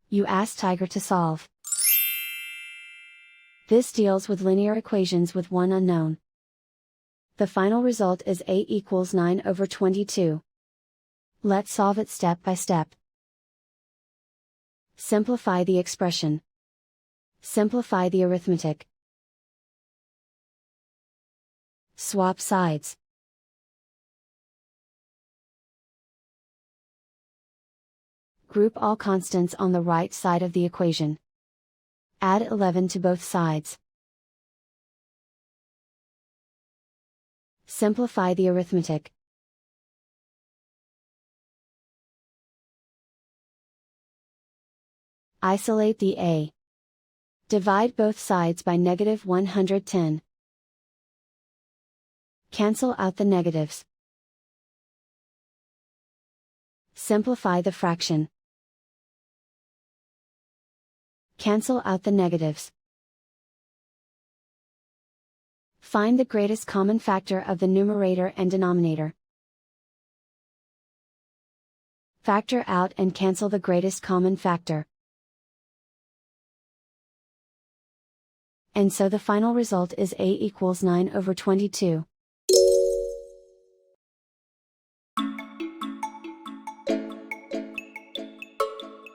You ask Tiger to solve. This deals with linear equations with one unknown. The final result is a equals 9/22. Let's solve it step by step. Simplify the expression. Simplify the arithmetic. Swap sides. Group all constants on the right side of the equation. Add 11 to both sides. Simplify the arithmetic. Isolate the a. Divide both sides by -110. Cancel out the negatives. Simplify the fraction. Cancel out the negatives. Find the greatest common factor of the numerator and denominator. Factor out and cancel the greatest common factor. And so the final result is a equals 9/22.